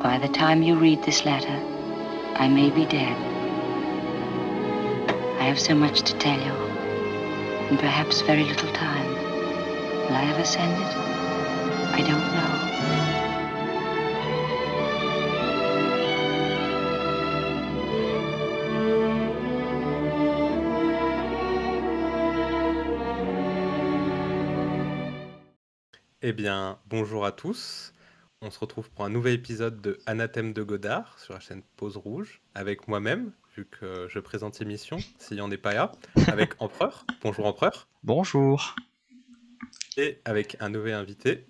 By the time you read this letter, I may be dead. I have so much to tell you, and perhaps very little time. Will I ever send it? I don't know. Eh bien, bonjour à tous. On se retrouve pour un nouvel épisode de Anathème de Godard sur la chaîne Pause Rouge, avec moi-même, vu que je présente l'émission, s'il n'y en est pas là, avec Empereur. Bonjour Empereur. Bonjour. Et avec un nouvel invité,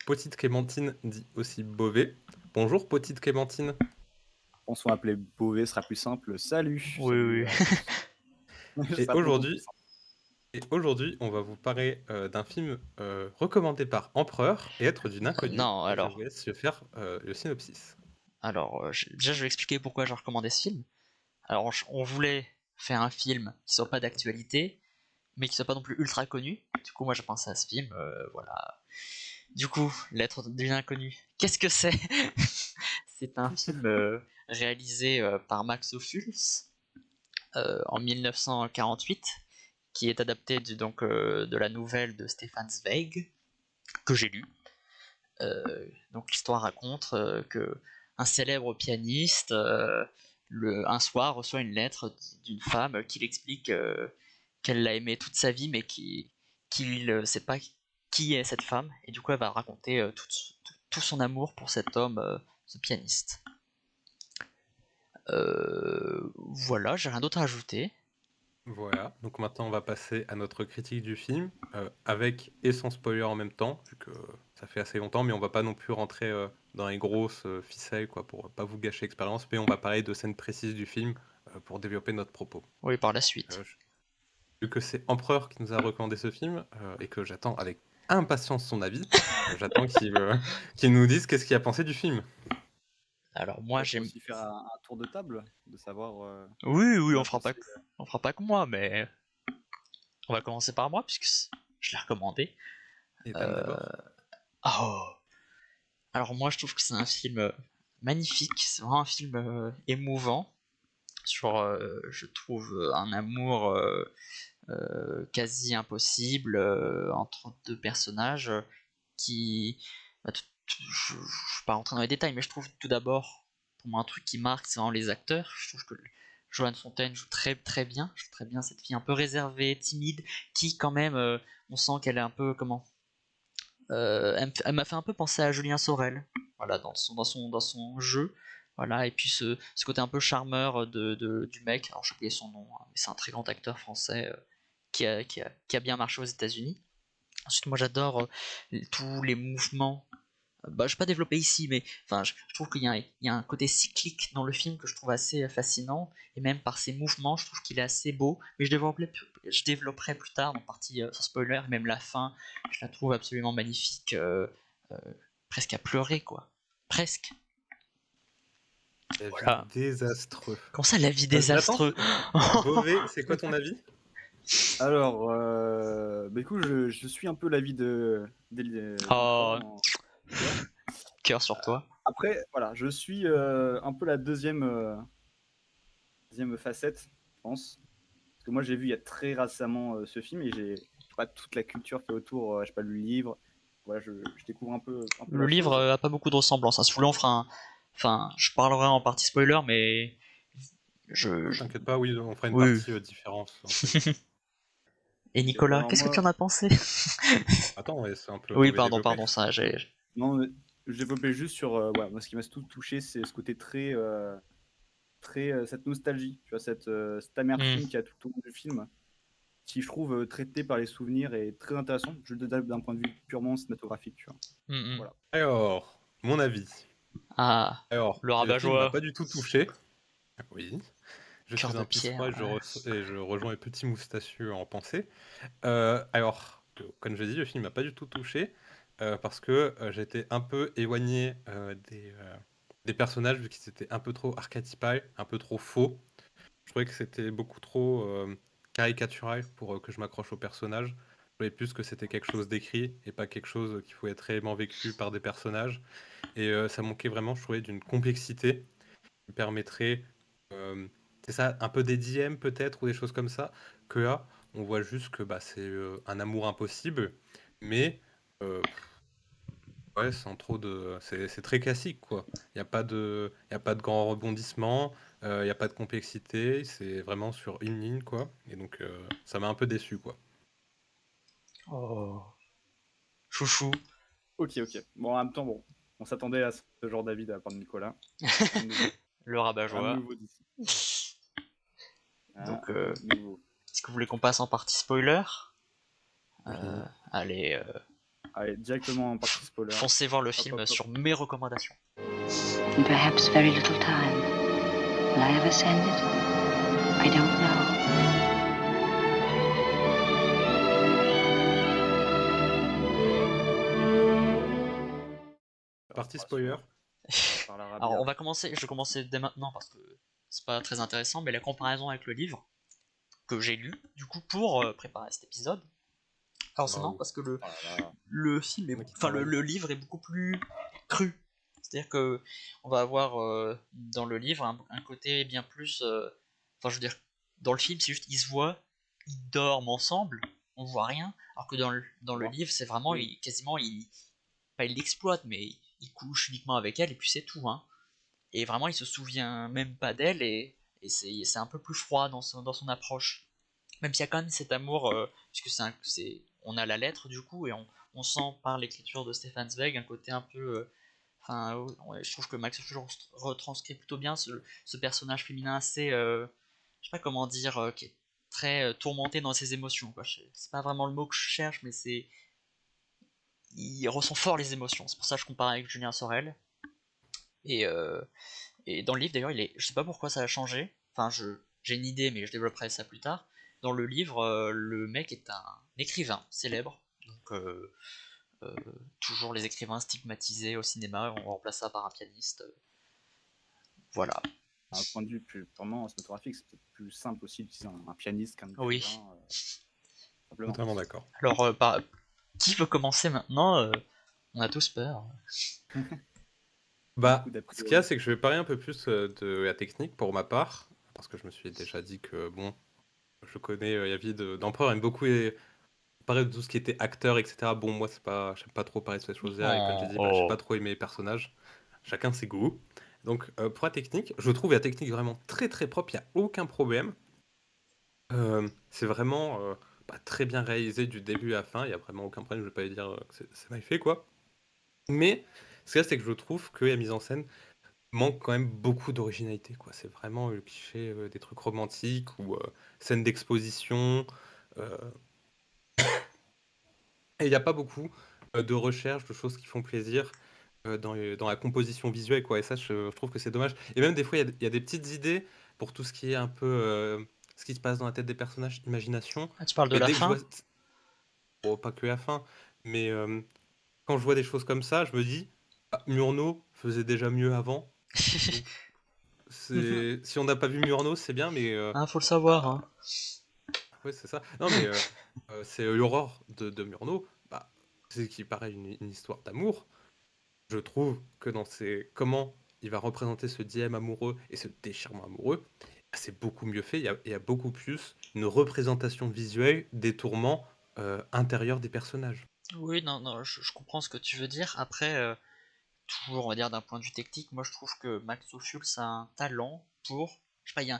Petite Clémentine, dit aussi Beauvais. Bonjour Petite Clémentine. On soit appelé Beauvais, sera plus simple. Salut. Oui, Salut. Et aujourd'hui, on va vous parler d'un film recommandé par Empereur et être d'une inconnue. Non, Et alors. je vous laisse faire le synopsis. Alors, déjà, je vais expliquer pourquoi j'ai recommandé ce film. Alors, on voulait faire un film qui soit pas d'actualité, mais qui soit pas non plus ultra connu. Du coup, moi, j'ai pensé à ce film, voilà. Du coup, Lettre d'une inconnue, qu'est-ce que c'est? C'est un film réalisé par Max Ophuls en 1948, qui est adapté de la nouvelle de Stefan Zweig, que j'ai lu. Donc l'histoire raconte que un célèbre pianiste un soir reçoit une lettre d'une femme qui l'explique qu'elle l'a aimé toute sa vie, mais qu'il ne sait pas qui est cette femme, et du coup elle va raconter tout son amour pour cet homme, ce pianiste. Voilà, j'ai rien d'autre à ajouter. Voilà, donc maintenant on va passer à notre critique du film, avec et sans spoiler en même temps, vu que ça fait assez longtemps, mais on va pas non plus rentrer dans les grosses ficelles, quoi, pour pas vous gâcher l'expérience, mais on va parler de scènes précises du film pour développer notre propos. Oui, par la suite. Vu que c'est Empereur qui nous a recommandé ce film, et que j'attends avec impatience son avis, j'attends qu'il nous dise qu'est-ce qu'il a pensé du film. Alors moi j'aime aussi faire un tour de table, de savoir. Oui, on fera pas que moi, mais on va commencer par moi puisque je l'ai recommandé. Et dame d'abord. Oh. Alors moi je trouve que c'est un film magnifique, c'est vraiment un film émouvant sur, je trouve, un amour quasi impossible entre deux personnages qui... je vais pas rentrer dans les détails, mais je trouve tout d'abord, pour moi un truc qui marque, c'est vraiment les acteurs. Je trouve que Joan Fontaine joue très très bien, je trouve très bien cette fille un peu réservée, timide, qui quand même, on sent qu'elle est un peu, elle m'a fait un peu penser à Julien Sorel, voilà, dans son jeu, voilà, et puis ce côté un peu charmeur du mec, alors j'ai oublié son nom, hein, mais c'est un très grand acteur français qui a bien marché aux États-Unis. Ensuite, moi j'adore tous les mouvements. Bah, je vais pas développer ici, mais enfin, je trouve qu'il y a un côté cyclique dans le film que je trouve assez fascinant, et même par ses mouvements, je trouve qu'il est assez beau. Mais je développerai plus tard, en partie sans spoiler, et même la fin, je la trouve absolument magnifique, presque à pleurer, quoi. Presque. La vie Voilà. désastreux. Comment ça, la vie désastreux? Beauvais, c'est quoi ton avis? Alors, écoute, je suis un peu l'avis Oh, cœur sur toi. Après, voilà, je suis un peu la deuxième facette, je pense. Parce que moi, j'ai vu il y a très récemment ce film et j'ai pas toute la culture qui est autour. J'ai pas lu le livre. Voilà, je découvre un peu Le la livre chose. a pas beaucoup de ressemblances, hein. Si vous voulez, on fera un... Enfin, je parlerai en partie spoiler, mais... T'inquiète pas, oui, on fera une Oui. partie différence. Et Nicolas, alors, qu'est-ce que moi- tu en as pensé? Attends, ouais, c'est un peu. Oui, on va développer. pardon, ça, j'ai... Non, mais je développais juste sur. Voilà, moi, ce qui m'a tout touché, c'est ce côté très. Cette nostalgie, tu vois, cette amertume qu'il y a tout au long du film, qui je trouve traité par les souvenirs est très intéressant, je le dis d'un point de vue purement cinématographique, tu vois. Voilà. Alors, mon avis. Ah, Alors, le le film m'a rabat-joie. pas du tout touché. Oui. Je Cœur suis de un pierre. pissois et je rejoins les petits moustachieux en pensée. Alors, comme je l'ai dit, le film m'a pas du tout touché parce que j'étais un peu éloigné des personnages vu qu'ils étaient un peu trop archétypal, un peu trop faux. Je trouvais que c'était beaucoup trop caricatural pour que je m'accroche au personnage. Je voyais plus que c'était quelque chose d'écrit et pas quelque chose qui pouvait être réellement vécu par des personnages. Et ça manquait vraiment, je trouvais, d'une complexité qui permettrait, euh, c'est ça, un peu des DM peut-être ou des choses comme ça. Que là, on voit juste que bah, c'est un amour impossible, mais euh, ouais, sans trop de. C'est très classique, quoi. Il y a pas de grand rebondissement, il n'y a pas de complexité, c'est vraiment sur une ligne, quoi. Et donc, ça m'a un peu déçu, quoi. Oh. Chouchou. Ok, ok. Bon, en même temps, bon, on s'attendait à ce genre d'avis de la part de Nicolas. Rien de nouveau. Le Rien de rabat-joie. nouveau d'ici. Rien Donc, de nouveau. est-ce que vous voulez qu'on passe en partie spoiler? Oui. Allez, Allez, directement en partie spoiler. foncez voir le Hop, film hop, hop. sur mes recommandations. In perhaps very little time. Will I ever send it? I don't know. Partie spoiler. Par la Alors, rabia. je vais commencer dès maintenant parce que c'est pas très intéressant, mais la comparaison avec le livre que j'ai lu, du coup, pour préparer cet épisode. Alors, c'est marrant Waouh. parce que Oh là là. le film est, Moi qui enfin, travaille. le livre est beaucoup plus cru. C'est-à-dire que on va avoir dans le livre un côté bien plus. Enfin, je veux dire, dans le film, c'est juste ils se voient, ils dorment ensemble, on voit rien. Alors que dans le Bon. livre, c'est vraiment Oui. quasiment pas il l'exploite, mais il couche uniquement avec elle et puis c'est tout. Hein. Et vraiment, il se souvient même pas d'elle et c'est un peu plus froid dans son approche. Même s'il y a quand même cet amour, puisque on a la lettre du coup, et on sent par l'écriture de Stefan Zweig un côté un peu. Enfin, ouais, je trouve que Max toujours retranscrit plutôt bien ce personnage féminin assez. Je sais pas comment dire, qui est très tourmenté dans ses émotions. Quoi. C'est pas vraiment le mot que je cherche, mais c'est. Il ressent fort les émotions. C'est pour ça que je compare avec Julien Sorel. Et, euh, et dans le livre, d'ailleurs, je sais pas pourquoi ça a changé. Enfin, j'ai une idée, mais je développerai ça plus tard. Dans le livre, le mec est un écrivain célèbre. Donc, euh, toujours les écrivains stigmatisés au cinéma, on remplace ça par un pianiste. Voilà. Un point de vue plus purement cinématographique, c'est peut-être plus simple aussi d'utiliser un pianiste qu'un Oui. écrivain. Simplement. Totalement d'accord. Alors, qui veut commencer maintenant On a tous peur. Bah, Beaucoup d'a ce qu'il y a, priori. c'est que je vais parler un peu plus de la technique pour ma part, parce que je me suis déjà dit que, bon, je connais Yavid d'Empereur, aime beaucoup parler de tout ce qui était acteur, etc. Bon, moi, c'est pas, j'aime pas trop parler de ces choses-là, et comme j'ai dit, bah, j'ai pas Oh. trop aimé les personnages. Chacun ses goûts. Donc, pour la technique, je trouve la technique vraiment très très propre, il n'y a aucun problème. C'est vraiment bah, très bien réalisé du début à la fin, il n'y a vraiment aucun problème, je vais pas dire que c'est mal fait, quoi. Mais ce qu'il y a, c'est que je trouve que la mise en scène manque quand même beaucoup d'originalité, quoi. C'est vraiment le cliché des trucs romantiques ou scènes d'exposition. euh, Et il n'y a pas beaucoup de recherche, de choses qui font plaisir dans la composition visuelle, quoi. Et ça, je trouve que c'est dommage. Et même des fois, il y a des petites idées pour tout ce qui est un peu ce qui se passe dans la tête des personnages, imagination. Ah, tu parles de Mais la dès que je vois, fin oh, pas que la fin, mais quand je vois des choses comme ça, je me dis, ah, Murnau faisait déjà mieux avant. Donc, si on n'a pas vu Murnau, c'est bien, mais Ah, faut le savoir. Hein. ouais, c'est ça. Non, mais c'est l'aurore de Murnau. Bah, c'est qui paraît une histoire d'amour. Je trouve que dans comment il va représenter ce dilemme amoureux et ce déchirement amoureux, bah, c'est beaucoup mieux fait. Il y a beaucoup plus une représentation visuelle des tourments intérieurs des personnages. Oui, non, non, je comprends ce que tu veux dire. Après, toujours, on va dire, d'un point de vue technique, moi je trouve que Max Ophuls a un talent pour. Je sais pas,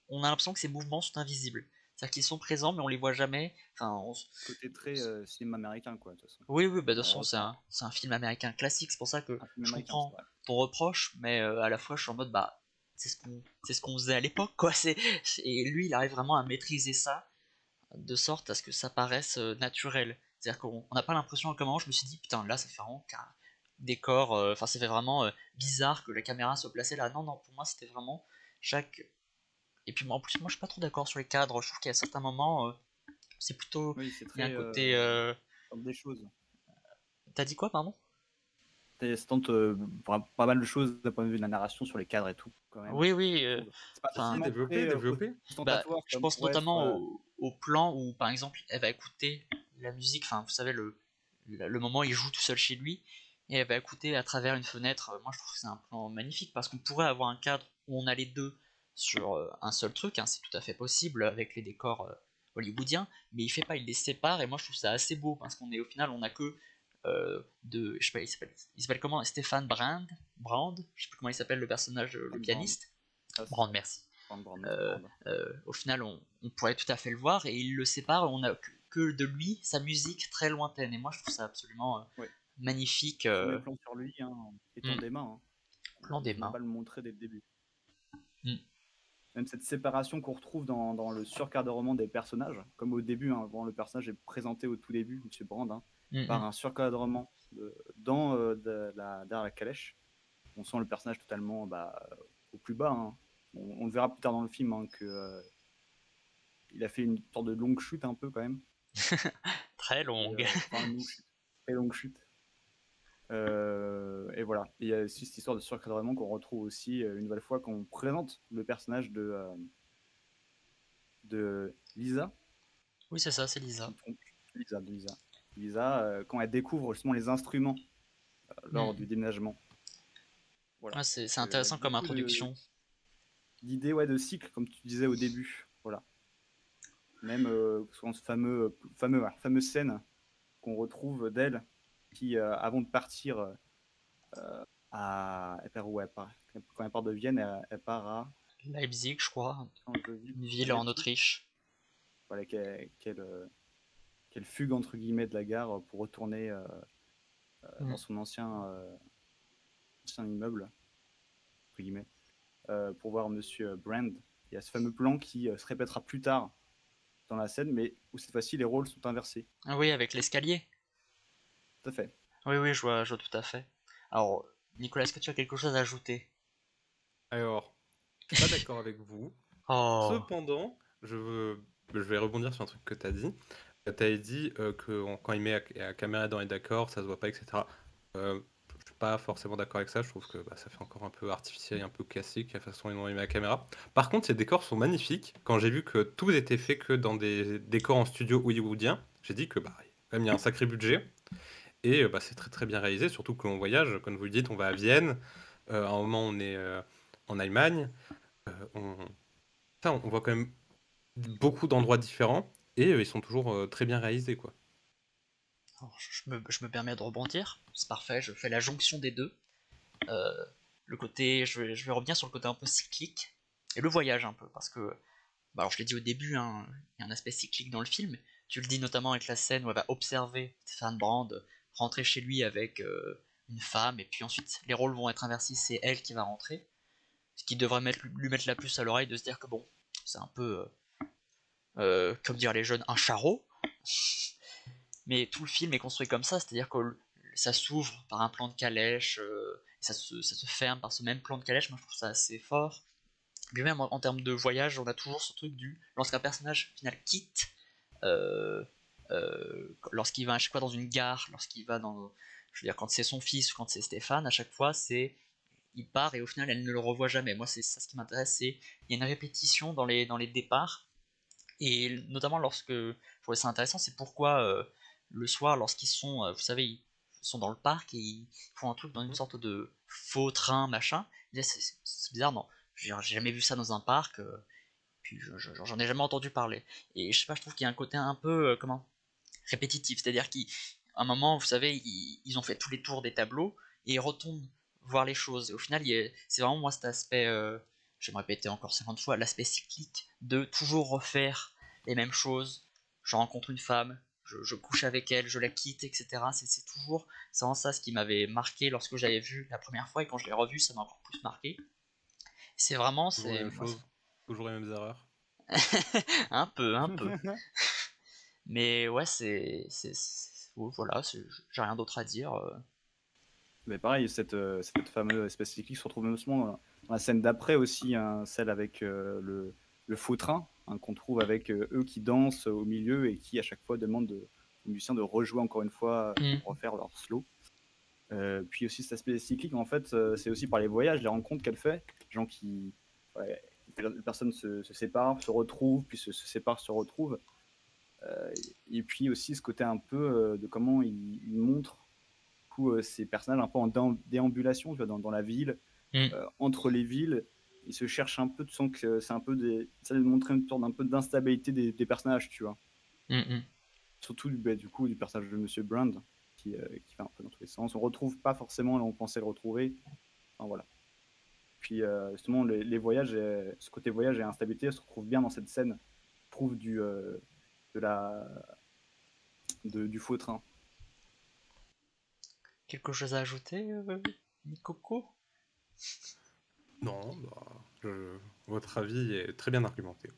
on a l'impression que ses mouvements sont invisibles. C'est-à-dire qu'ils sont présents, mais on les voit jamais. Enfin, Côté très cinéma américain, quoi, de toute façon. oui, oui, bah, de toute On façon, c'est ressent un film américain classique, c'est pour ça que un film je américain, c'est comprends vrai. ton reproche, mais à la fois je suis en mode, bah, c'est ce qu'on faisait à l'époque, quoi. Et lui, il arrive vraiment à maîtriser ça, de sorte à ce que ça paraisse naturel. C'est-à-dire qu'on n'a pas l'impression à un moment, je me suis dit, putain, là, ça fait vraiment qu'un décor, enfin, ça fait vraiment bizarre que la caméra soit placée là. Non, non, pour moi, c'était vraiment chaque. Et puis, en plus, moi, je suis pas trop d'accord sur les cadres. Je trouve qu'à certains moments, c'est plutôt. Oui, c'est Il y a un très côté. comme des choses. T'as dit quoi, pardon? Ça tente pas mal de choses d'un point de vue de la narration sur les cadres et tout, quand même. Oui, oui. Je trouve. C'est pas Enfin, Si, forcément développer, très développer. bah, ostentatoire je comme pense pourrait être. notamment au plan où, par exemple, elle va écouter la musique, enfin vous savez le moment où il joue tout seul chez lui et elle va écouter à travers une fenêtre. Moi je trouve que c'est un plan magnifique parce qu'on pourrait avoir un cadre où on a les deux sur un seul truc, hein, c'est tout à fait possible avec les décors hollywoodiens, mais il fait pas, il les sépare et moi je trouve ça assez beau parce qu'on est au final on a que je sais pas, il s'appelle comment, Stéphane Brand, je sais plus comment il s'appelle le personnage, le Brand. pianiste. Ah, Brand, merci. Brand. Au final, on pourrait tout à fait le voir et il le sépare. On a que de lui sa musique très lointaine. Et moi, je trouve ça absolument Ouais. magnifique. Premier plan sur lui, hein, étant Mm. des mains. Hein. Plan des On va mains. pas le montrer dès le début. Mm. Même cette séparation qu'on retrouve dans le surcadrement des personnages, comme au début, hein, le personnage est présenté au tout début, Monsieur Brand, hein, par un surcadrement derrière la calèche. On sent le personnage totalement au plus bas. Hein. On le verra plus tard dans le film hein, que il a fait une sorte de longue chute un peu quand même. Très longue. Enfin, une longue chute. Très longue chute. Et voilà. Et il y a aussi cette histoire de surcadrement qu'on retrouve aussi une nouvelle fois quand on présente le personnage de Lisa. Oui, c'est ça, c'est Lisa. Lisa, quand elle découvre justement les instruments lors du déménagement. Voilà. Ouais, c'est intéressant comme introduction. D'idées de cycle, comme tu disais au début. Voilà. Même sur ce fameuse scène qu'on retrouve d'elle qui, avant de partir quand elle part de Vienne, elle part à Leipzig, je crois. Une ville en Autriche. Voilà, qu'elle fugue entre guillemets de la gare pour retourner dans son ancien immeuble, entre guillemets, pour voir Monsieur Brand. Il y a ce fameux plan qui se répétera plus tard dans la scène, mais où cette fois-ci les rôles sont inversés. Ah oui, avec l'escalier. Tout à fait. Oui, je vois tout à fait. Alors, Nicolas, est-ce que tu as quelque chose à ajouter? Alors, je suis pas d'accord avec vous. Oh. Cependant, je vais rebondir sur un truc que tu as dit. Tu as dit que quand il met la caméra dans les décors, ça se voit pas, etc. Je suis pas forcément d'accord avec ça. Je trouve que ça fait encore un peu artificiel et un peu classique la façon dont il met la caméra. Par contre, ces décors sont magnifiques. Quand j'ai vu que tout était fait que dans des décors en studio hollywoodien, j'ai dit que quand même, il y a un sacré budget. Et c'est très très bien réalisé, surtout que l'on voyage. Comme vous le dites, on va à Vienne. À un moment, on est en Allemagne. On... on voit quand même beaucoup d'endroits différents et ils sont toujours très bien réalisés, quoi. Alors, je me permets de rebondir. C'est parfait, je fais la jonction des deux. Le côté, je vais revenir sur le côté un peu cyclique et le voyage un peu, parce que, alors je l'ai dit au début, hein, il y a un aspect cyclique dans le film. Tu le dis notamment avec la scène où elle va observer Stéphane Brand rentrer chez lui avec une femme, et puis ensuite les rôles vont être inversés, c'est elle qui va rentrer, ce qui devrait lui mettre la puce à l'oreille de se dire que bon, c'est un peu, comme dire les jeunes, un charreau. Mais tout le film est construit comme ça, c'est-à-dire que ça s'ouvre par un plan de calèche, ça se ferme par ce même plan de calèche. Moi je trouve ça assez fort. Mais même en termes de voyage, on a toujours ce truc lorsqu'un personnage final quitte, lorsqu'il va à chaque fois dans une gare, lorsqu'il va dans, je veux dire, quand c'est son fils ou quand c'est Stéphane, à chaque fois il part et au final elle ne le revoit jamais. Moi c'est ça ce qui m'intéresse, il y a une répétition dans les départs, et notamment lorsque je trouvais ça intéressant, c'est pourquoi le soir, lorsqu'ils sont, vous savez, ils sont dans le parc et ils font un truc dans une sorte de faux train, machin. C'est bizarre, non? J'ai jamais vu ça dans un parc, puis j'en ai jamais entendu parler. Et je sais pas, je trouve qu'il y a un côté un peu, répétitif. C'est-à-dire qu'à un moment, vous savez, ils ont fait tous les tours des tableaux et ils retournent voir les choses. Et au final, c'est vraiment moi cet aspect, je vais me répéter encore 50 fois, l'aspect cyclique de toujours refaire les mêmes choses. Je rencontre une femme, je couche avec elle, je la quitte, etc. C'est vraiment ça ce qui m'avait marqué lorsque j'avais vu la première fois, et quand je l'ai revu, ça m'a encore plus marqué. C'est vraiment, Toujours la même chose, toujours les mêmes erreurs. un peu. Mais ouais, voilà, j'ai rien d'autre à dire. Mais pareil, cette fameuse espèce cyclique se retrouve même dans la scène d'après aussi, hein, celle avec le faux train, hein, qu'on trouve avec eux qui dansent au milieu et qui à chaque fois demandent aux musiciens de rejouer encore une fois pour refaire leur slow. Puis aussi cet aspect cyclique, en fait, c'est aussi par les voyages, les rencontres qu'elle fait, gens qui, les personnes se séparent, se retrouvent, puis se séparent, se retrouvent. Et puis aussi ce côté un peu de comment il montre ces personnages un peu en déambulation, tu vois, dans la ville, Mm, entre les villes. Ils se cherchent un peu, tu sens que c'est un peu ça de montrer une sorte d'un peu d'instabilité des personnages, tu vois. mm, mm. Surtout du coup du personnage de Monsieur Brand qui va un peu dans tous les sens. On retrouve pas forcément là où on pensait le retrouver. Enfin, voilà. Puis justement les voyages, ce côté voyage et instabilité se retrouve bien dans cette scène. Trouve de la du faux train. Quelque chose à ajouter, Nicoco? Non, votre avis est très bien argumenté.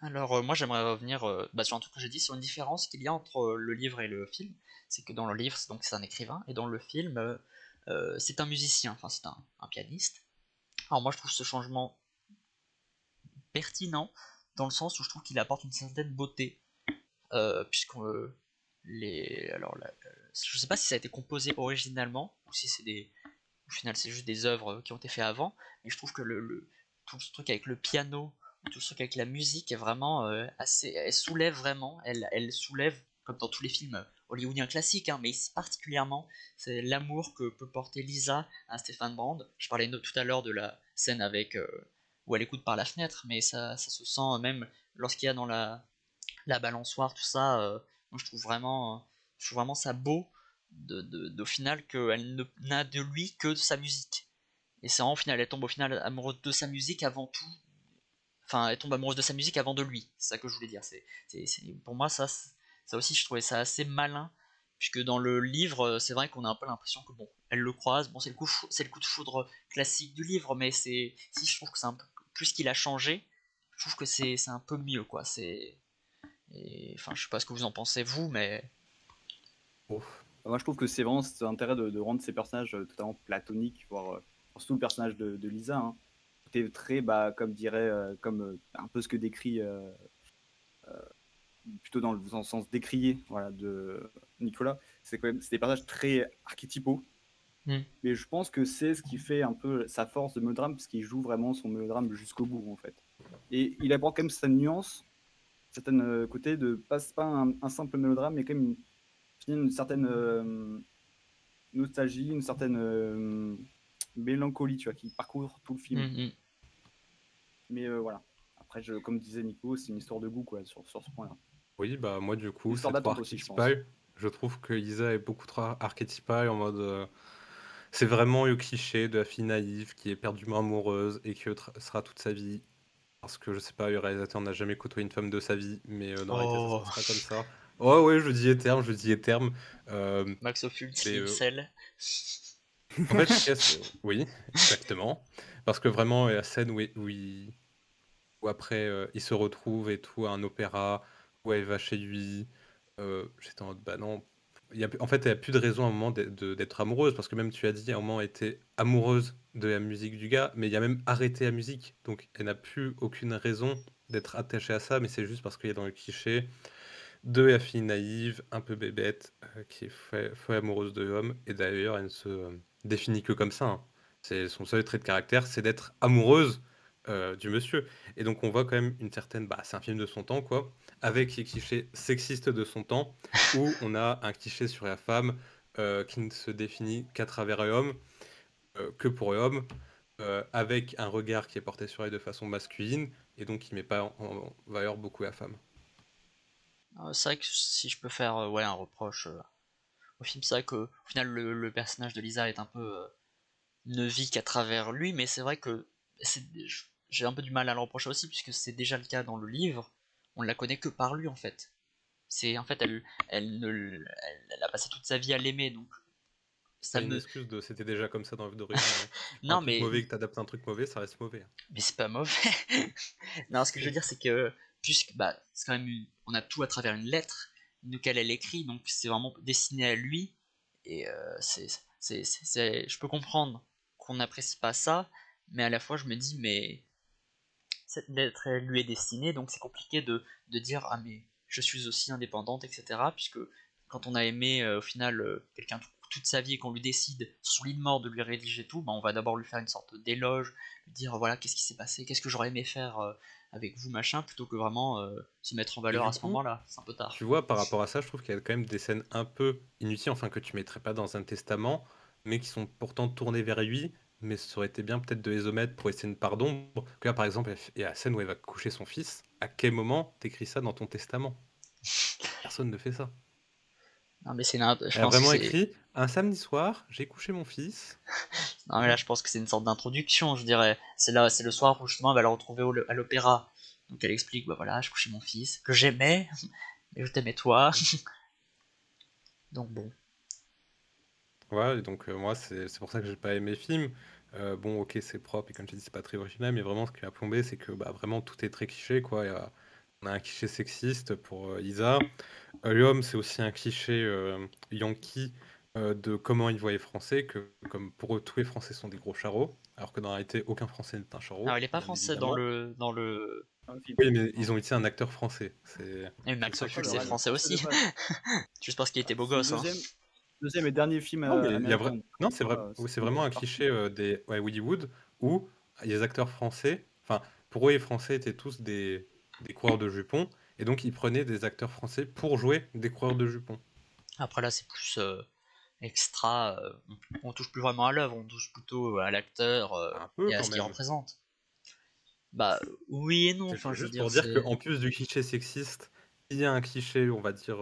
Alors, moi j'aimerais revenir sur un truc que j'ai dit, sur une différence qu'il y a entre le livre et le film. C'est que dans le livre, c'est un écrivain, et dans le film, c'est un musicien, enfin c'est un pianiste. Alors moi je trouve ce changement pertinent, dans le sens où je trouve qu'il apporte une certaine beauté, puisque je sais pas si ça a été composé originalement, ou si au final c'est juste des œuvres qui ont été faites avant, mais je trouve que tout ce truc avec le piano, tout ce truc avec la musique est vraiment assez, elle soulève vraiment, elle soulève, comme dans tous les films hollywoodiens classiques, hein, mais ici particulièrement, c'est l'amour que peut porter Lisa à Stéphane Brand. Je parlais tout à l'heure de la scène où elle écoute par la fenêtre, mais ça se sent même lorsqu'il y a dans la balançoire, tout ça. Moi, je trouve vraiment ça beau au final qu'elle n'a de lui que de sa musique. Et c'est vraiment, au final, elle tombe au final amoureuse de sa musique avant tout. Enfin, elle tombe amoureuse de sa musique avant de lui. C'est ça que je voulais dire. Pour moi, ça aussi, je trouvais ça assez malin. Puisque dans le livre, c'est vrai qu'on a un peu l'impression que bon, elle le croise. Bon, c'est le coup de foudre classique du livre, mais si je trouve que c'est un peu plus qu'il a changé, je trouve que c'est un peu mieux, quoi. Enfin, je sais pas ce que vous en pensez, vous, mais. Ouf. Moi, je trouve que c'est vraiment cet intérêt de rendre ces personnages totalement platoniques, voire surtout le personnage de Lisa. Hein. C'était très, comme dirait, comme un peu ce que décrit, plutôt dans le sens décrié voilà, de Nicolas. C'est des personnages très archétypaux. Hmm. Mais je pense que c'est ce qui fait un peu sa force de mélodrame, parce qu'il joue vraiment son mélodrame jusqu'au bout, en fait. Et il apporte quand même sa nuance, certaine côté de pas un simple mélodrame, mais quand même une certaine nostalgie, une certaine mélancolie, tu vois, qui parcourt tout le film. Hmm, hmm. Mais voilà. Après, comme disait Nico, c'est une histoire de goût, quoi, sur ce point-là. Oui, bah moi du Une coup, histoire c'est trop d'attente aussi, je pense. archétypal. Je trouve que Isa est beaucoup trop archétypal en mode. C'est vraiment le cliché de la fille naïve qui est perdument amoureuse et qui sera toute sa vie. Parce que je sais pas, le réalisateur n'a jamais côtoyé une femme de sa vie, mais dans la réalité, ça se Oh, passe pas comme ça. Oh ouais, je dis terme, je dis terme. Euh, Max Ophuls, mais l'Incel. en fait, oui, exactement. Parce que vraiment, la scène où après il se retrouve et tout à un opéra, où elle va chez lui, j'étais en mode, bah non. En fait, il n'y a plus de raison à un moment d'être amoureuse, parce que même tu as dit, à un moment, elle était amoureuse de la musique du gars, mais il y a même arrêté la musique. Donc, elle n'a plus aucune raison d'être attachée à ça, mais c'est juste parce qu'il y a dans le cliché de la fille naïve, un peu bébête, qui est folle amoureuse de l'homme, et d'ailleurs, elle ne se définit que comme ça. Hein. C'est son seul trait de caractère, c'est d'être amoureuse du monsieur. Et donc, on voit quand même une certaine. Bah, c'est un film de son temps, quoi, avec les clichés sexistes de son temps, où on a un cliché sur la femme qui ne se définit qu'à travers l'homme, que pour l'homme, avec un regard qui est porté sur elle de façon masculine, et donc qui met pas en valeur beaucoup la femme. C'est vrai que si je peux faire ouais, un reproche au film, c'est vrai que au final le personnage de Lisa est un peu ne vit qu'à travers lui, mais c'est vrai que j'ai un peu du mal à le reprocher aussi, puisque c'est déjà le cas dans le livre. On la connaît que par lui en fait. C'est en fait elle, ne, l- elle a passé toute sa vie à l'aimer, donc C'est ça pas une me. excuse de c'était déjà comme ça dans l'œuvre d'origine. Hein. Un Non truc mais mauvais que t'adaptes un truc mauvais, ça reste mauvais. Hein. mais c'est pas mauvais. Non, ce que je veux dire, c'est que, puisque c'est quand même on a tout à travers une lettre, duquel elle écrit, donc c'est vraiment destiné à lui, et je peux comprendre qu'on n'apprécie pas ça, mais à la fois je me dis, mais cette lettre elle lui est destinée, donc c'est compliqué de dire, ah mais je suis aussi indépendante, etc. Puisque quand on a aimé au final quelqu'un toute sa vie et qu'on lui décide sur son lit de mort de lui rédiger tout, on va d'abord lui faire une sorte d'éloge, lui dire voilà qu'est-ce qui s'est passé, qu'est-ce que j'aurais aimé faire avec vous machin, plutôt que vraiment se mettre en Et valeur du à ce coup, moment-là. C'est un peu tu tard. vois, par rapport à ça, je trouve qu'il y a quand même des scènes un peu inutiles, enfin que tu mettrais pas dans un testament, mais qui sont pourtant tournées vers lui, mais ça aurait été bien peut-être de les omettre pour laisser une part d'ombre. Que là, par exemple, il y a la scène où elle va coucher son fils. À quel moment t'écris ça dans ton testament? Personne ne fait ça. Non mais je Elle a pense que vraiment c'est écrit, un samedi soir, j'ai couché mon fils. non mais là je pense que c'est une sorte d'introduction, je dirais. C'est là, c'est le soir où justement elle va le retrouver à l'opéra. Donc elle explique, bah voilà, je couchais mon fils, que j'aimais, mais je t'aimais toi. Donc bon. Ouais, et donc moi, c'est pour ça que j'ai pas aimé le film. Bon, ok, c'est propre, et comme je dis, c'est pas très original, mais vraiment, ce qui m'a plombé, c'est que bah, vraiment, tout est très cliché, quoi. On a un cliché sexiste pour Isa. L'homme, c'est aussi un cliché yankee de comment ils voient les Français, que comme pour eux, tous les Français sont des gros charros, alors que dans la réalité, aucun Français n'est un Alors charreau, il est pas bien français évidemment. dans le. Dans le film. Oui, mais Non. ils ont utilisé un acteur français. C'est Et c'est Max ça Oh, qui Ophuls le c'est est. rêve français français de aussi. base. Juste parce qu'il était beau C'est le gosse, hein. deuxième et dernier film Non, mais il y a américain. non, c'est vrai, C'est oui, c'est une vraiment un partie. cliché des ouais, Hollywood où les acteurs français, enfin, pour eux, les Français étaient tous des coureurs de jupons, et donc ils prenaient des acteurs français pour jouer des coureurs de jupons. Après là c'est plus extra. On touche plus vraiment à l'œuvre, on touche plutôt à l'acteur Un peu et à quand ce qu'il même. représente. Bah oui et non, C'est enfin je veux juste dire pour dire c'est. qu'en plus du cliché sexiste, il y a un cliché, on va dire,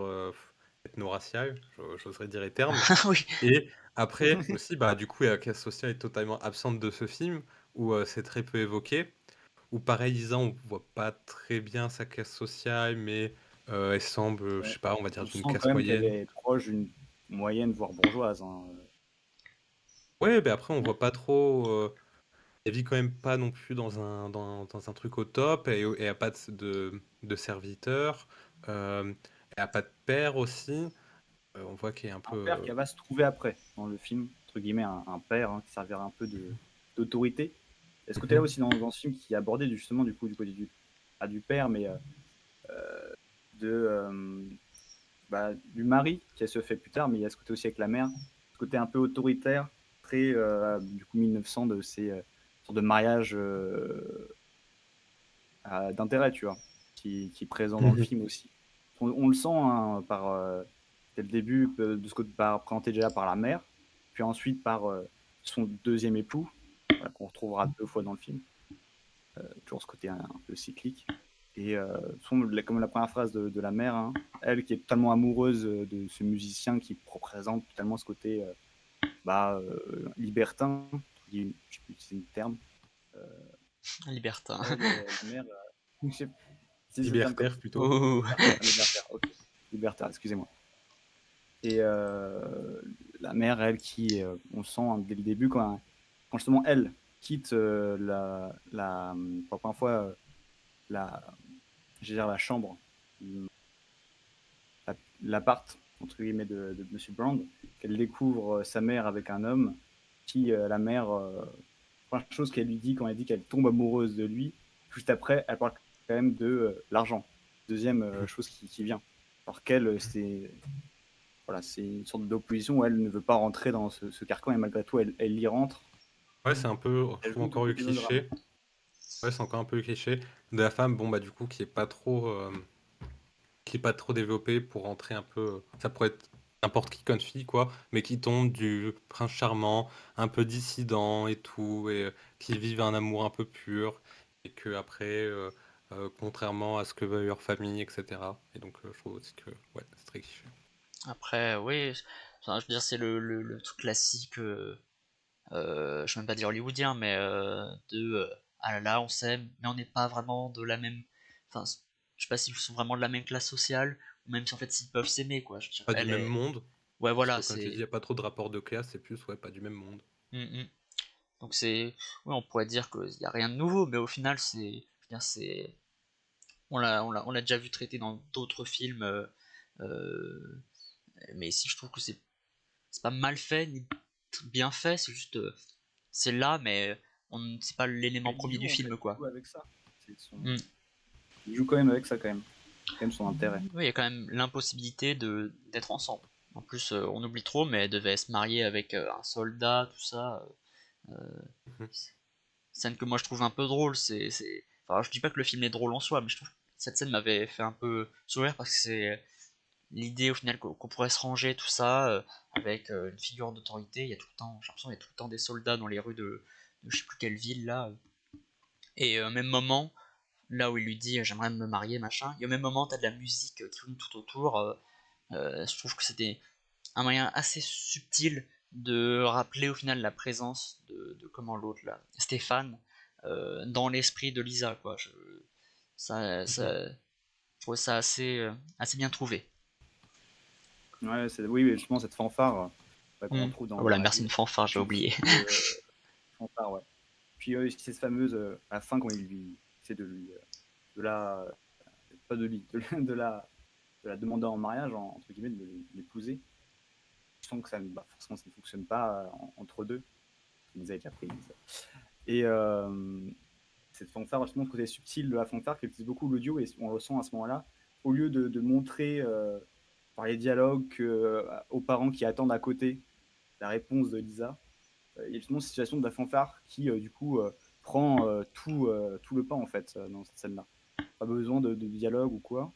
ethno-racial, j'oserais dire les termes. Oui. Et après aussi, bah, du coup, la classe sociale est totalement absente de ce film, où c'est très peu évoqué. Où pareil, Lisa, on voit pas très bien sa classe sociale, mais elle semble, je Ouais. sais pas, on va dire On d'une sent quand classe même qu'elle moyenne. est proche d'une moyenne, voire bourgeoise, hein. Ouais, mais après, on voit pas trop. Elle vit quand même pas non plus dans un truc au top, et elle a pas de serviteur, elle a pas de père aussi. On voit qu'elle est un Un peu. père qui va se trouver après dans le film, entre guillemets, un père qui servira un peu d'autorité. Et ce côté-là Mhm. aussi dans ce film qui est abordé justement du coup du côté pas du père, mais de, du mari qui se fait plus tard, mais il y a ce côté aussi avec la mère, ce côté un peu autoritaire, très du coup 1900 de ces sortes de mariage d'intérêt, tu vois, qui est présent dans le Mhm. film aussi. On le sent hein, dès le début de ce côté présenté déjà par la mère, puis ensuite par son deuxième époux, voilà, qu'on retrouvera deux fois dans le film. Toujours ce côté un peu cyclique. Et comme la première phrase de la mère, hein, elle qui est totalement amoureuse de ce musicien qui représente totalement ce côté libertin, je ne sais plus si c'est le terme. Euh, Libertin. la mère, je sais si c'est le terme comme Libertaire ça. plutôt. Oh. Libertaire, ok. Libertaire, excusez-moi. Et la mère, elle, qui, on sent hein, dès le début, quand justement elle quitte pour la première fois la, je veux dire, la chambre, l'appart, entre guillemets, de Monsieur Brown, qu'elle découvre sa mère avec un homme, la mère, première chose qu'elle lui dit quand elle dit qu'elle tombe amoureuse de lui, juste après, elle parle quand même de l'argent. Deuxième chose qui vient. Alors qu'elle, c'est une sorte d'opposition où elle ne veut pas rentrer dans ce carcan et malgré tout, elle y rentre. Ouais, c'est un peu, je Elle trouve joue tout le encore le côté mélodrame. cliché. Ouais, c'est encore un peu le cliché de la femme, bon, bah, du coup, qui est pas trop développé pour rentrer un peu. Ça pourrait être n'importe qui comme fille, quoi, mais qui tombe du prince charmant, un peu dissident et tout, et qui vivent un amour un peu pur, et que après, contrairement à ce que veut leur famille, etc. Et donc, je trouve aussi que, ouais, c'est très cliché. Après, oui, enfin, je veux dire, c'est le truc classique, je vais même pas dire hollywoodien, mais ah là là, on s'aime, mais on n'est pas vraiment de la même. Enfin, je sais pas s'ils sont vraiment de la même classe sociale, ou même si en fait s'ils peuvent s'aimer, quoi. Je veux dire, Pas du elle même est. monde, Ouais, parce voilà, que, comme tu dis, il n'y c'est. a pas trop de rapport de classe, c'est plus, ouais, pas du même monde. Mm. Donc c'est. Ouais, on pourrait dire qu'il n'y a rien de nouveau, mais au final, c'est. Je veux dire, c'est. On l'a déjà vu traiter dans d'autres films, euh, mais si je trouve que c'est pas mal fait ni bien fait, c'est juste c'est là, mais c'est pas l'élément Mais il premier du joue en fait, film, il quoi. joue avec ça. Mm. Il joue quand même avec ça quand même. C'est quand même son intérêt. Oui, il y a quand même l'impossibilité de d'être ensemble. En plus, on oublie trop, mais elle devait se marier avec un soldat, tout ça. Euh, Mhm. scène que moi je trouve un peu drôle, c'est Enfin, je dis pas que le film est drôle en soi, mais je trouve que cette scène m'avait fait un peu sourire parce que c'est l'idée au final qu'on pourrait se ranger, tout ça, avec une figure d'autorité. Il y a tout le temps, j'ai l'impression qu'il y a tout le temps des soldats dans les rues de je sais plus quelle ville là. Et au même moment, là où il lui dit j'aimerais me marier, machin, et au même moment, t'as de la musique qui tourne tout autour. Je trouve que c'était un moyen assez subtil de rappeler au final la présence de comment l'autre là, Stéphane, dans l'esprit de Lisa quoi. Ça, je trouve ça assez bien trouvé. Ouais, oui, mais justement, cette fanfare qu'on retrouve Voilà, dans la merci ville. une fanfare, j'ai Je trouve que oublié. fanfare, ouais. Puis c'est cette fameuse, à la fin, quand il lui. C'est de lui. De la. Pas de lui, de la demander en mariage, entre guillemets, de l'épouser. Je sens que forcément, ça ne fonctionne pas entre deux. Lisa est déjà prise. Et cette fanfare, justement, le côté subtil de la fanfare qui utilise beaucoup l'audio, et on le ressent à ce moment-là, au lieu de montrer par les dialogues aux parents qui attendent à côté la réponse de Lisa, il y a justement cette situation de la fanfare qui, du coup, prend tout le pas, en fait, dans cette scène-là. Pas besoin de dialogue ou quoi.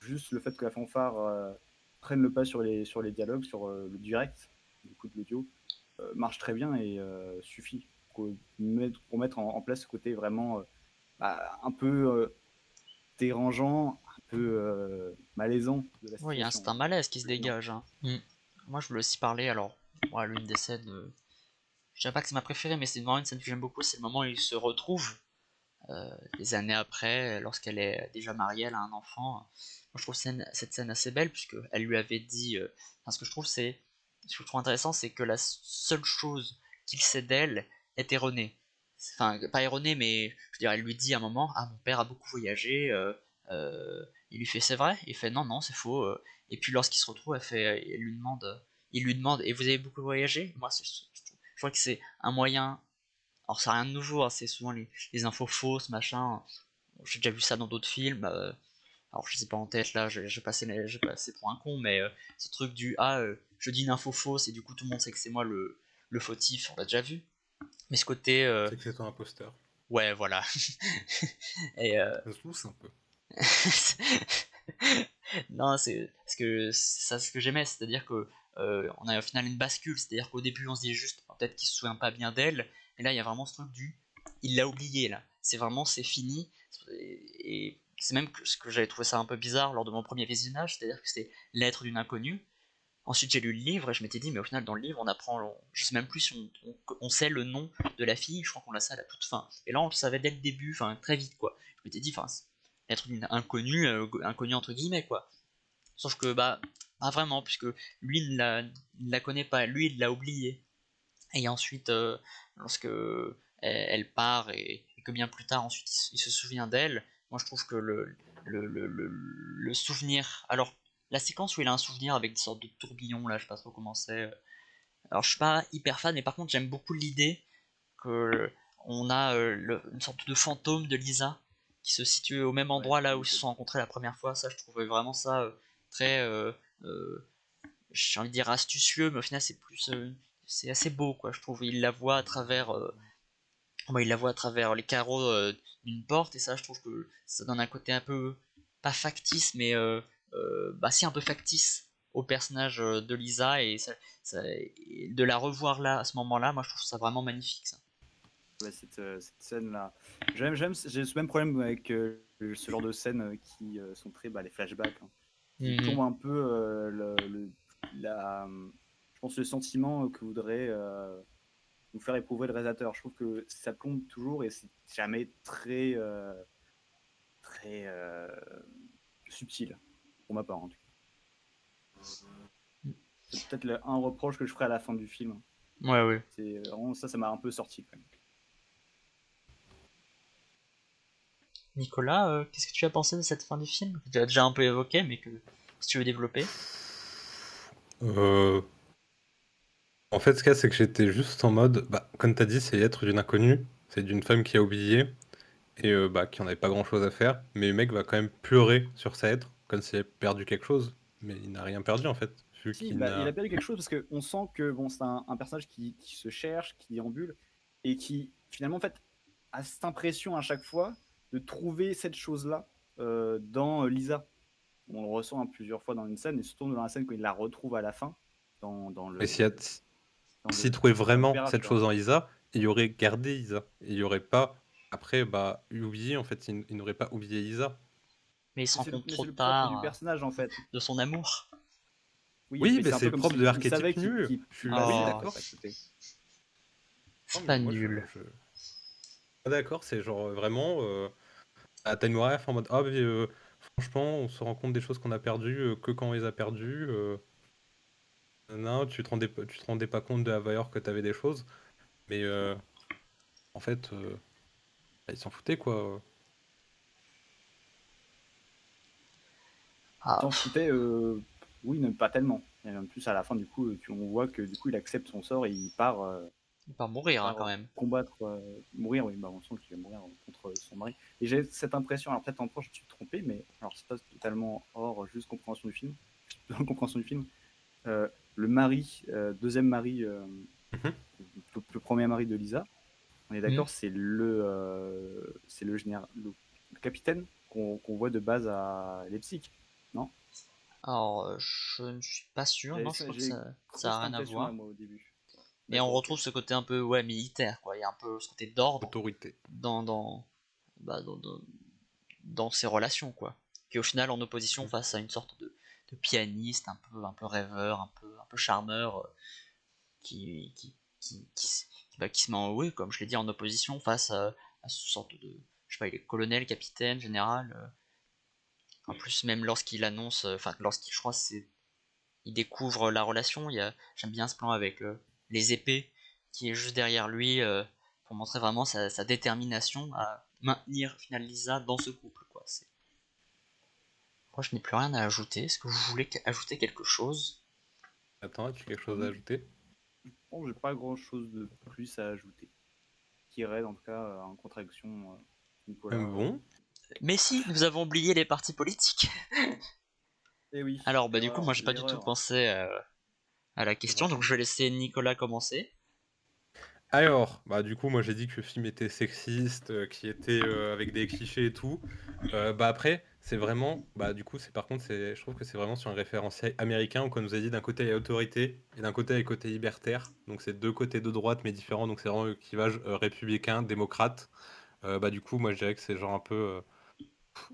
Juste le fait que la fanfare prenne le pas sur les dialogues, sur le direct, du coup, de l'audio, marche très bien et suffit pour mettre en place ce côté vraiment un peu dérangeant, un peu malaisant de la Oui, il y a un situation. certain malaise qui se Non. dégage. Hein. Moi, je voulais aussi parler, alors, moi, l'une des scènes, je dirais pas que c'est ma préférée, mais c'est vraiment une scène que j'aime beaucoup, c'est le moment où ils se retrouvent, des années après, lorsqu'elle est déjà mariée, elle a un enfant. Moi, je trouve cette scène assez belle, puisque elle lui avait dit, enfin, ce que je trouve intéressant, c'est que la seule chose qu'il sait d'elle est erronée. Enfin, pas erronée, mais je veux dire, elle lui dit à un moment, ah, mon père a beaucoup voyagé, il lui fait, c'est vrai? Il fait, non, non, c'est faux. Et puis lorsqu'il se retrouve, il lui demande, et vous avez beaucoup voyagé? Moi, je crois que c'est un moyen, alors c'est rien de nouveau, hein, c'est souvent les infos fausses, machin. J'ai déjà vu ça dans d'autres films. Alors je sais pas en tête là, j'ai passé pour un con, mais ce truc du je dis une info fausse et du coup tout le monde sait que c'est moi le fautif, on l'a déjà vu. Mais ce côté C'est que c'est un imposteur. ouais voilà. Et Ça se pousse un peu. non, c'est parce que ça ce que j'aimais, c'est-à-dire que on a au final une bascule, c'est-à-dire qu'au début on se dit juste peut-être qu'il se souvient pas bien d'elle, et là il y a vraiment ce truc du il l'a oublié là. C'est vraiment c'est fini, et c'est même que ce que j'avais trouvé ça un peu bizarre lors de mon premier visionnage, c'est-à-dire que c'est l'être d'une inconnue. Ensuite j'ai lu le livre et je m'étais dit mais au final dans le livre on apprend, je sais même plus si on sait le nom de la fille, je crois qu'on l'a ça à la toute fin. Et là on le savait dès le début, enfin très vite quoi. Je m'étais dit enfin être d'une inconnue, inconnue entre guillemets quoi. Sauf que bah pas vraiment puisque lui ne la connaît pas, lui il l'a oublié. Et ensuite lorsque elle part et que bien plus tard ensuite il se souvient d'elle, moi je trouve que le souvenir, alors la séquence où il a un souvenir avec des sortes de tourbillons là, je sais pas trop comment c'est. Alors je suis pas hyper fan, mais par contre j'aime beaucoup l'idée que on a une sorte de fantôme de Lisa qui se situe au même Ouais, endroit là où ils se sont rencontrés la première fois. Ça, je trouvais vraiment ça très, j'ai envie de dire astucieux, mais au final c'est plus, c'est assez beau quoi. Je trouve il la voit à travers, il la voit à travers les carreaux d'une porte et ça, je trouve que ça donne un côté un peu pas factice, mais bah si un peu factice au personnage de Lisa et de la revoir là à ce moment-là, moi je trouve ça vraiment magnifique ça. ouais, cette scène-là. J'ai ce même problème avec ce genre de scènes qui sont très les flashbacks, hein, qui plombent un peu je pense le sentiment que voudrait nous faire éprouver le réalisateur. Je trouve que ça plombe toujours et c'est jamais très subtil, pour ma part en tout cas. C'est peut-être un reproche que je ferai à la fin du film. Ouais, ouais. C'est vraiment ça m'a un peu sorti quand même. Nicolas, qu'est-ce que tu as pensé de cette fin du film? Que tu as déjà un peu évoqué, mais que si tu veux développer. Euh, En fait, ce qu'il y a, c'est que j'étais juste en mode, bah, comme t'as dit, c'est l'être d'une inconnue, c'est d'une femme qui a oublié et bah, qui en avait pas grand-chose à faire. Mais le mec va quand même pleurer sur sa être, comme s'il avait perdu quelque chose. Mais il n'a rien perdu en fait, vu Si, qu'il il a n'a. perdu quelque chose parce qu'on sent que bon, c'est un personnage qui se cherche, qui déambule et qui finalement en fait a cette impression à chaque fois de trouver cette chose-là dans Lisa. On le ressent plusieurs fois dans une scène, et surtout dans la scène quand il la retrouve à la fin, dans Mais s'il le trouvait dans vraiment l'opéra, cette tu vois. chose en Isa, il aurait gardé Isa. Et il y aurait pas, après, oublié, en fait, il n'aurait pas oublié Isa. Mais il se rend compte Mais trop c'est le propre du tard personnage en fait. de son amour. Oui, Oui, mais mais c'est un c'est peu le comme propre de s'il savait l'archétype nul. Bah oui, Oh. d'accord, c'est à côté. Non, C'est mais pas moi, nul. Pas d'accord, c'est genre vraiment. T'as une ref en mode ah, mais franchement, on se rend compte des choses qu'on a perdues que quand on les a perdues. Non, tu te rendais pas compte de la valeur que t'avais des choses. Mais en fait, ils s'en foutaient quoi. Ah, S'en foutait, oui, mais pas tellement. Et en plus, à la fin, du coup, on voit que du coup, il accepte son sort et il part, il va mourir quand même. combattre, mourir, oui, on sent qu'il va mourir contre son mari. Et j'ai cette impression, alors peut-être en je me suis trompé, mais alors ça c'est totalement hors juste compréhension du film. compréhension du film. Le mari, deuxième mari, Mhm. le premier mari de Lisa, on est d'accord, Mhm. c'est le général, le capitaine qu'on voit de base à Leipzig, non? Alors, je ne suis pas sûr, non, je crois que ça a rien à voir. Moi, au début. Mais on D'accord, retrouve ok. ce côté un peu militaire, quoi. Il y a un peu ce côté d'ordre Autorité. bah, dans ses relations, quoi. Qui est au final en opposition face à une sorte de pianiste un peu rêveur, un peu charmeur, qui, qui, qui se met en oui, comme je l'ai dit, en opposition face à ce sorte de, je sais pas, il est colonel, capitaine, général. En plus, même lorsqu'il annonce, enfin, lorsqu'il, je crois, il découvre la relation. J'aime bien ce plan avec les épées qui est juste derrière lui pour montrer vraiment sa détermination à maintenir final Lisa dans ce couple, quoi. Moi, je n'ai plus rien à ajouter. Est-ce que vous voulez ajouter quelque chose? Attends, as-tu quelque chose à ajouter? Bon, j'ai pas grand chose de plus à ajouter. Qui irait, en tout cas, en contradiction, Nicolas. Bon. Mais si, nous avons oublié les partis politiques. Eh oui. Alors, bah du coup, moi, j'ai pas du tout l'erreur. pensé à la question, donc je vais laisser Nicolas commencer. Alors, du coup, moi j'ai dit que le film était sexiste, qui était avec des clichés et tout. Après, c'est vraiment, du coup, je trouve que c'est vraiment sur un référentiel américain où on nous a dit d'un côté il y a autorité et d'un côté il y a le côté libertaire. Donc c'est deux côtés de droite mais différents. Donc c'est vraiment le clivage républicain, démocrate. Du coup, moi je dirais que c'est genre un peu,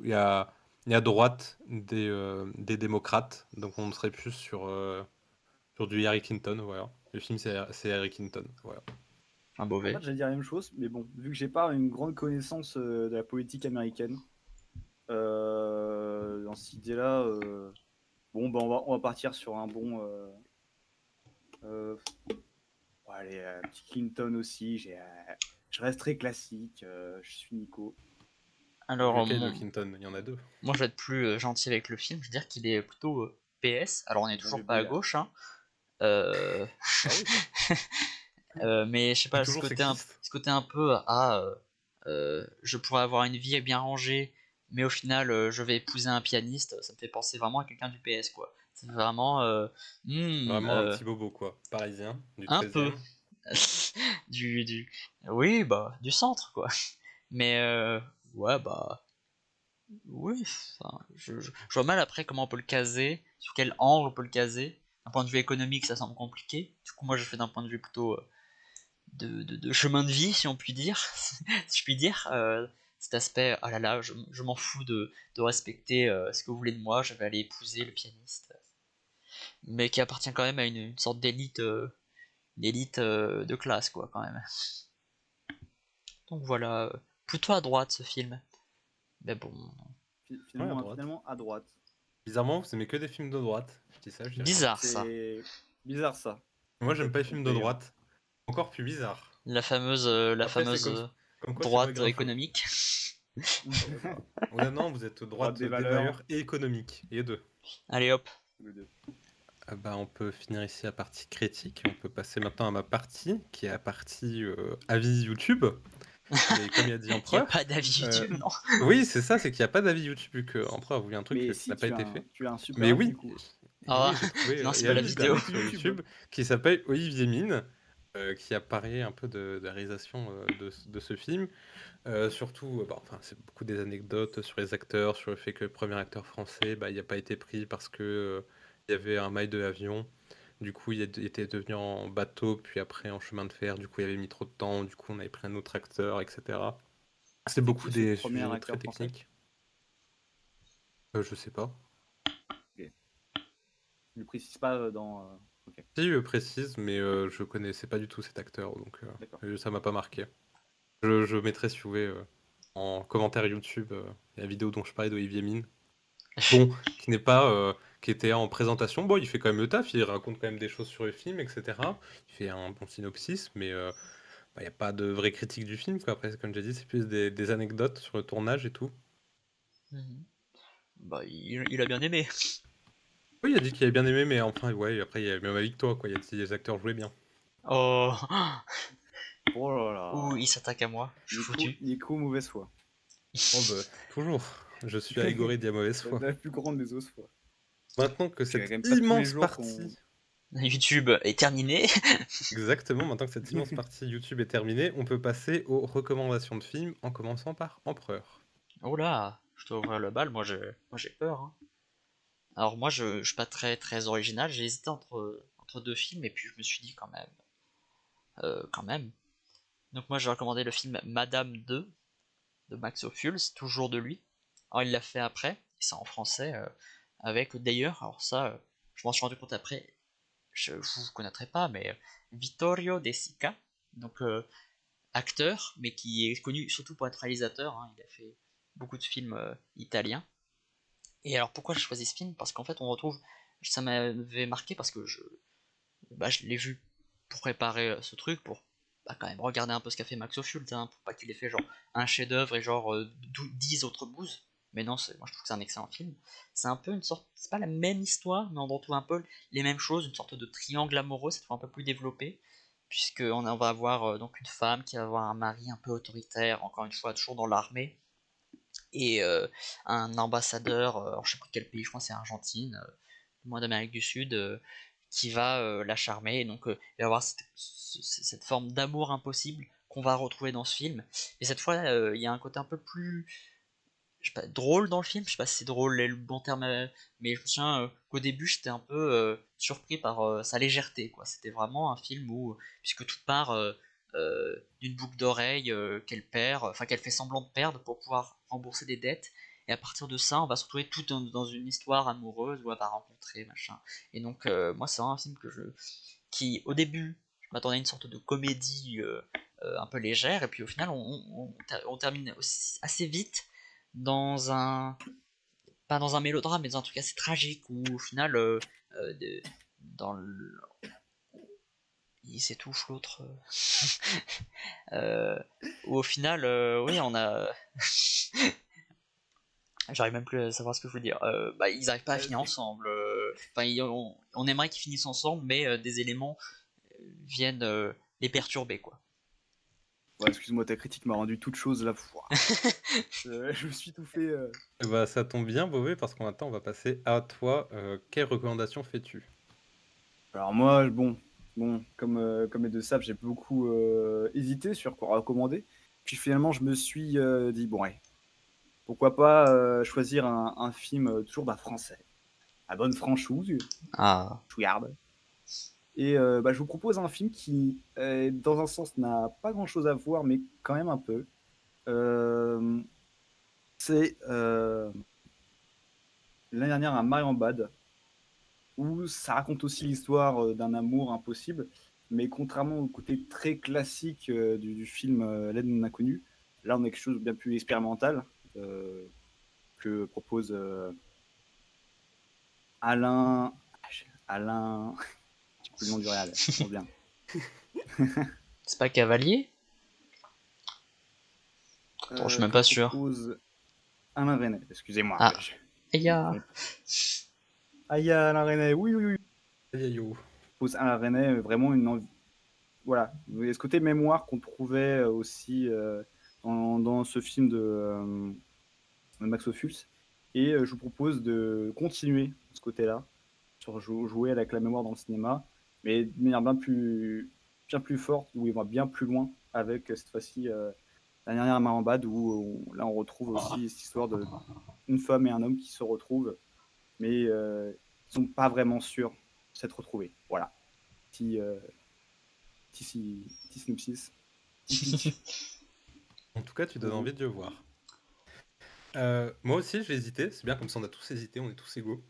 il y a, il y a à droite des démocrates. Donc on serait plus sur du Hillary Clinton, voilà. Le film c'est Hillary Clinton, voilà. Un En Beauvais. fait, j'allais dire la même chose, mais bon, vu que j'ai pas une grande connaissance de la politique américaine, dans cette idée-là, bon, on va partir sur un bon. Bon, allez, petit Clinton aussi. Je reste très classique. Je suis Nico. Alors, Lequel de Clinton? Il y en a deux. moi, je vais être plus gentil avec le film. Je veux dire qu'il est plutôt PS. Alors, on est Bon, toujours le pas à BA. gauche, hein. Ah oui, Mais je sais c'est pas, toujours ce sexiste. côté un peu je pourrais avoir une vie bien rangée, mais au final je vais épouser un pianiste, ça me fait penser vraiment à quelqu'un du PS, quoi. C'est vraiment Vraiment un petit bobo, quoi. Parisien, du un peu 13e. du oui, bah du centre, quoi. Mais ouais, bah oui, enfin, je vois mal après comment on peut le caser, sur quel angle on peut le caser. D'un point de vue économique, ça semble compliqué. Du coup, moi, je fais d'un point de vue plutôt de chemin de vie, si on peut dire, si je puis dire. Cet aspect, ah là là, je m'en fous de respecter ce que vous voulez de moi, je vais aller épouser le pianiste. Mais qui appartient quand même à une sorte d'élite, de classe, quoi, quand même. Donc voilà, plutôt à droite ce film. Mais bon, Ouais, à droite. Finalement, à droite. Bizarrement, vous aimez que des films de droite. Je dis ça, je dis rien. bizarre ça. C'est bizarre ça. Moi, j'aime pas les films de Trompé, hein. droite. Encore plus bizarre. La fameuse, Après, c'est comme quoi c'est droite pas grave. économique. Ouais, non, vous êtes droite des des valeurs. valeurs et économique. Les deux. Allez hop. On peut finir ici la partie critique. On peut passer maintenant à ma partie, qui est la partie avis YouTube. Et comme il a dit Il n'y a Empereur. pas d'avis YouTube, non. Oui, c'est ça, c'est qu'il n'y a pas d'avis YouTube, vu que Empereur a voulu un truc Mais qui si n'a pas été as fait. tu as un super Mais avis, oui, du coup. et Ah, oui, j'ai trouvé non, c'est il y pas a la un vidéo. super sur YouTube qui s'appelle Olivier Mine, qui apparaît un peu de la réalisation de ce film. Surtout, bah, enfin, c'est beaucoup des anecdotes sur les acteurs, sur le fait que le premier acteur français, bah, il n'a pas été pris parce que il y avait un mail de l'avion. Du coup, il était devenu en bateau, puis après en chemin de fer. Du coup, il avait mis trop de temps. Du coup, on avait pris un autre acteur, etc. C'est C'est beaucoup qui ce des premier sujets très acteur français? techniques. Je sais pas. Ok. Je ne précise pas dans. Ok, Si, précise, mais je connaissais pas du tout cet acteur, donc d'accord. ça m'a pas marqué. Je mettrai, si vous voulez, en commentaire YouTube la vidéo dont je parlais d'Olivier Mine. Bon, qui n'est pas, qui était en présentation. Bon, il fait quand même le taf, il raconte quand même des choses sur le film, etc. Il fait un bon synopsis, mais il n'y a pas de vraie critique du film, quoi. Après, comme j'ai dit, c'est plus des anecdotes sur le tournage et tout. Mhm. Bah, il a bien aimé. Oui, il a dit qu'il avait bien aimé, mais enfin, ouais, après, il y a le même avis que toi, quoi. Il a dit les acteurs jouaient bien. Oh, Oh là ouh, là. il s'attaque à moi, je suis foutu. Nico, mauvaise foi. Oh, bah, toujours. Je suis Alégoré de la mauvaise foi. La plus grande des os foi. Maintenant que C'est quand cette même pas tous les immense jours qu'on. partie, YouTube est terminé. exactement, maintenant que cette immense partie YouTube est terminée, on peut passer aux recommandations de films en commençant par Empereur. Oh là, je dois ouvrir le bal, moi j'ai peur, hein. Alors moi je suis pas très très original, j'ai hésité entre deux films et puis je me suis dit quand même. Donc moi j'ai recommandé le film Madame 2 de Max Ophuls, toujours de lui. Alors il l'a fait après, et c'est en français, avec d'ailleurs, alors ça je m'en suis rendu compte après, vous connaîtrez pas, mais Vittorio De Sica, donc acteur, mais qui est connu surtout pour être réalisateur, hein. Il a fait beaucoup de films italiens. Et alors pourquoi j'ai choisi ce film? Parce qu'en fait on retrouve, ça m'avait marqué parce que je l'ai vu pour préparer ce truc, pour quand même regarder un peu ce qu'a fait Max Ophuls, hein, pour pas qu'il ait fait genre un chef-d'œuvre et genre 10 autres bouses. Mais non, moi je trouve que c'est un excellent film. C'est un peu une sorte, c'est pas la même histoire, mais on retrouve un peu les mêmes choses, une sorte de triangle amoureux, cette fois un peu plus développé, puisque on va avoir donc une femme qui va avoir un mari un peu autoritaire, encore une fois toujours dans l'armée, et un ambassadeur, alors je sais plus quel pays, je crois que c'est Argentine, moins d'Amérique du Sud, qui va la charmer. Et donc il va y avoir cette forme d'amour impossible qu'on va retrouver dans ce film. Et cette fois, il y a un côté un peu plus, je sais pas, drôle dans le film. Je sais pas si c'est drôle est le bon terme, mais je me souviens qu'au début, j'étais un peu surpris par sa légèreté, quoi. C'était vraiment un film où, puisque tout part d'une boucle d'oreille qu'elle perd, enfin qu'elle fait semblant de perdre pour pouvoir rembourser des dettes. Et à partir de ça, on va se retrouver tout dans une histoire amoureuse où elle va rencontrer, machin. Et donc, moi, c'est vraiment un film qui, au début, je m'attendais à une sorte de comédie un peu légère, et puis au final, on termine assez vite dans un, pas dans un mélodrame, mais dans un truc assez tragique où au final, dans le, il s'étouffe l'autre, où au final, oui, on a, j'arrive même plus à savoir ce que je veux dire. Ils arrivent pas à finir ensemble. Enfin, on aimerait qu'ils finissent ensemble, mais des éléments viennent les perturber, quoi. Ouais, excuse-moi, ta critique m'a rendu toute chose là. Je me suis tout fait. Bah, ça tombe bien, Bové, parce qu'on attend, on va passer à toi. Quelle recommandation fais-tu? Alors moi, comme les deux savent, j'ai beaucoup hésité sur quoi recommander. Puis finalement, je me suis dit, bon, ouais, pourquoi pas choisir un film toujours français, à bonne franchise, Ah. chouillarde. Et je vous propose un film qui, dans un sens, n'a pas grand-chose à voir, mais quand même un peu. C'est l'année dernière un Marion Bad, où ça raconte aussi l'histoire d'un amour impossible, mais contrairement au côté très classique du film L'aide non inconnue, là on a quelque chose de bien plus expérimental que propose Alain. Alain. J'ai plus le nom du réal, ça bien. C'est pas Cavalier? Attends, je suis même pas sûr. Propose Alain René, excusez-moi. Ah. Et Alain René, oui, oui, oui. Yo. Propose Alain René, vraiment une envie. Voilà, il y a ce côté mémoire qu'on trouvait aussi dans ce film de Max Ophuls. Et je vous propose de continuer de ce côté-là, sur jouer avec la mémoire dans le cinéma, mais de manière bien plus bien plus forte, où il va bien plus loin avec cette fois-ci la dernière main en bad, là on retrouve aussi cette histoire de une femme et un homme qui se retrouvent, mais ils sont pas vraiment sûrs de s'être retrouvés. Voilà. Petit synopsis. Petit pitch. En tout cas, tu donnes Mhm. envie de le voir. Moi aussi, j'ai hésité. C'est bien, comme ça, on a tous hésité, on est tous égaux.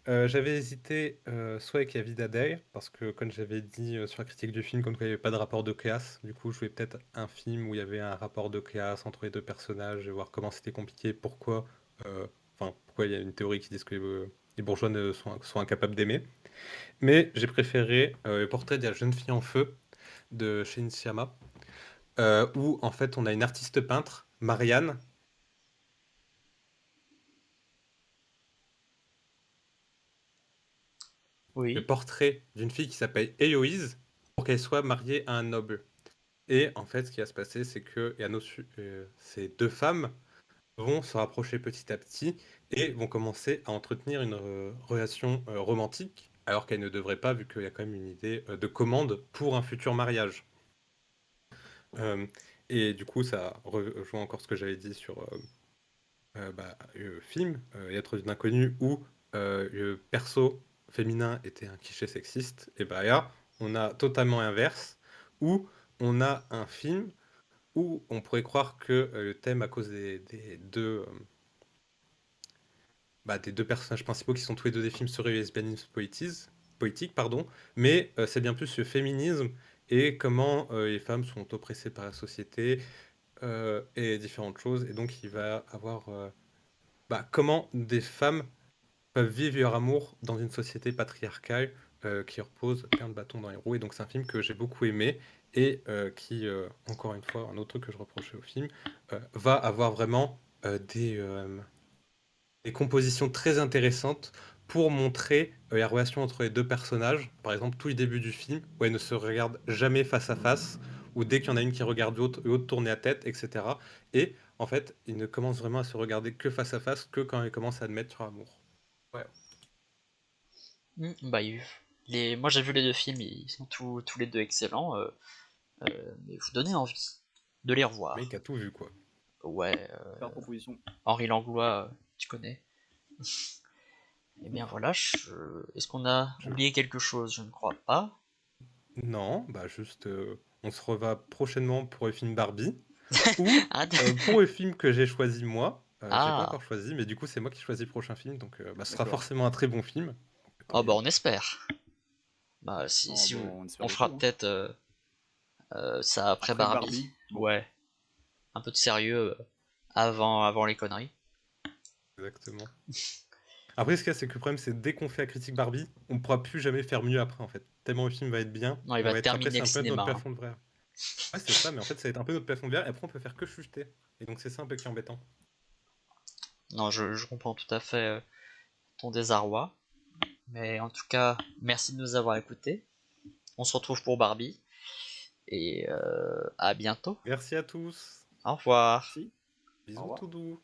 J'avais hésité soit avec Avid Adair, parce que, comme j'avais dit sur la critique du film, comme quoi il n'y avait pas de rapport de classe, du coup, je voulais peut-être un film où il y avait un rapport de classe entre les deux personnages et voir comment c'était compliqué, pourquoi il y a une théorie qui dit que les bourgeois sont incapables d'aimer. Mais j'ai préféré le portrait de la jeune fille en feu de Shin Shyama, où en fait on a une artiste peintre, Marianne. Le Oui. portrait d'une fille qui s'appelle Héloïse pour qu'elle soit mariée à un noble. Et en fait, ce qui va se passer, c'est que ces deux femmes vont se rapprocher petit à petit et vont commencer à entretenir une relation romantique, alors qu'elles ne devraient pas, vu qu'il y a quand même une idée de commande pour un futur mariage. Euh, et du coup, ça rejoint encore ce que j'avais dit sur le film, Lettre d'une inconnue, où le perso féminin était un cliché sexiste, et bah là, on a totalement l'inverse, où on a un film où on pourrait croire que le thème, à cause des deux personnages principaux qui sont tous les deux des films, serait le lesbianisme politique, pardon, mais c'est bien plus le féminisme et comment les femmes sont oppressées par la société et différentes choses, et donc il va avoir comment des femmes peuvent vivre leur amour dans une société patriarcale qui repose plein de bâtons dans les roues. Et donc c'est un film que j'ai beaucoup aimé et qui, encore une fois, un autre truc que je reprochais au film, va avoir vraiment des compositions très intéressantes pour montrer la relation entre les deux personnages. Par exemple, tout le début du film, où elles ne se regardent jamais face à face, ou dès qu'il y en a une qui regarde l'autre tourne la tête, etc. Et en fait, ils ne commencent vraiment à se regarder que face à face que quand ils commencent à admettre leur amour. Ouais. Bah, moi j'ai vu les deux films, ils sont tous les deux excellents. Mais vous donnez envie de les Le mec revoir. a tout vu, quoi. Ouais, Faire proposition. Henri Langlois, tu connais. Et bien voilà, est-ce qu'on a Je- oublié quelque chose? Je ne crois pas. Non, bah juste, on se revoit prochainement pour le film Barbie, ou Ah, pour le film que j'ai choisi moi. J'ai pas ah, encore choisi, mais du coup c'est moi qui choisis le prochain film, donc ce sera D'accord. forcément un très bon film. Tant oh, bah mieux. on espère. Bah Oh, bon, on espère on fera beaucoup. Hein. peut-être ça après Après Barbie. Barbie, bon. Ouais, un peu de sérieux avant les conneries. Exactement. Après, ce qu'il y a, c'est que le problème, c'est dès qu'on fait la critique Barbie, on pourra plus jamais faire mieux après, en fait. Tellement le film va être bien, Non, il on va va être après, terminer c'est le un peu notre cinéma. plafond de verre. Ouais, c'est ça, mais en fait, ça va être un peu notre plafond de verre, et après, on peut faire que chuter. Et donc, c'est ça un peu qui est embêtant. Non, je comprends tout à fait ton désarroi. Mais en tout cas, merci de nous avoir écoutés. On se retrouve pour Barbie. Et à bientôt. Merci à tous. Au revoir. Merci. Au Bisous revoir. tout doux.